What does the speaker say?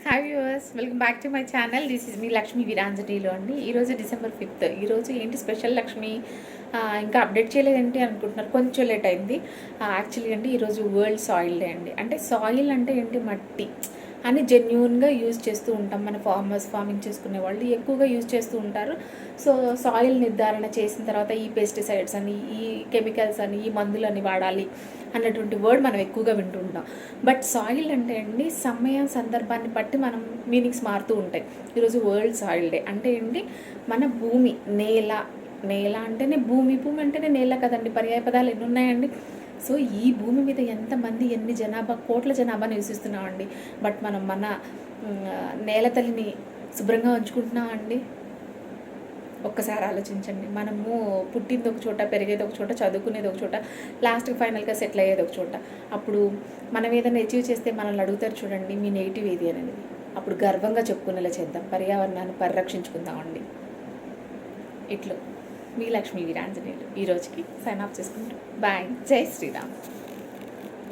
Hi viewers, welcome back to my channel. This is మీ లక్ష్మి వీరాంజనేయులు అండి. ఈరోజు December 5th. ఈరోజు ఏంటి స్పెషల్ లక్ష్మి ఇంకా అప్డేట్ చేయలేదేంటి అనుకుంటున్నారు, కొంచెం లేట్ అయింది. యాక్చువల్లీ అండి ఈరోజు వరల్డ్ సాయిల్ డే అండి. అంటే సాయిల్ అంటే ఏంటి, మట్టి అని జెన్యూన్గా యూజ్ చేస్తూ ఉంటాం. మన ఫార్మింగ్ చేసుకునే వాళ్ళు ఎక్కువగా యూజ్ చేస్తూ ఉంటారు. సో సాయిల్ నిర్ధారణ చేసిన తర్వాత ఈ పెస్టిసైడ్స్ అని, ఈ కెమికల్స్ అని, ఈ మందులని వాడాలి అన్నటువంటి వర్డ్ మనం ఎక్కువగా వింటుంటాం. బట్ సాయిల్ అంటే అండి సమయం సందర్భాన్ని బట్టి మనం మీనింగ్స్ మారుతూ ఉంటాయి. ఈరోజు వరల్డ్ సాయిల్ డే అంటే ఏంటి, మన భూమి, నేల అంటేనే భూమి, భూమి అంటేనే నేల కదండి. పర్యాయ పదాలు ఎన్ని ఉన్నాయండి. సో ఈ భూమి మీద ఎంతమంది, ఎన్ని జనాభా, కోట్ల జనాభా నివసిస్తున్నామండి. బట్ మనం మన నేల తల్లిని శుభ్రంగా ఉంచుకుంటున్నామండి. ఒక్కసారి ఆలోచించండి. మనము పుట్టింది ఒక చోట, పెరిగేది ఒక చోట, చదువుకునేది ఒక చోట, లాస్ట్కి ఫైనల్గా సెటిల్ అయ్యేది ఒక చోట. అప్పుడు మనం ఏదైనా అచీవ్ చేస్తే మనల్ని అడుగుతారు చూడండి, మీ నేటివ్ ఏది అనేది. అప్పుడు గర్వంగా చెప్పుకునేలా చేద్దాం, పర్యావరణాన్ని పరిరక్షించుకుందామండి. ఇట్లు మీ లక్ష్మీ వీరాంజనేయులు. ఈ రోజుకి సైన్ ఆఫ్ చేసుకుంటాం. బాయ్. జై శ్రీరామ్.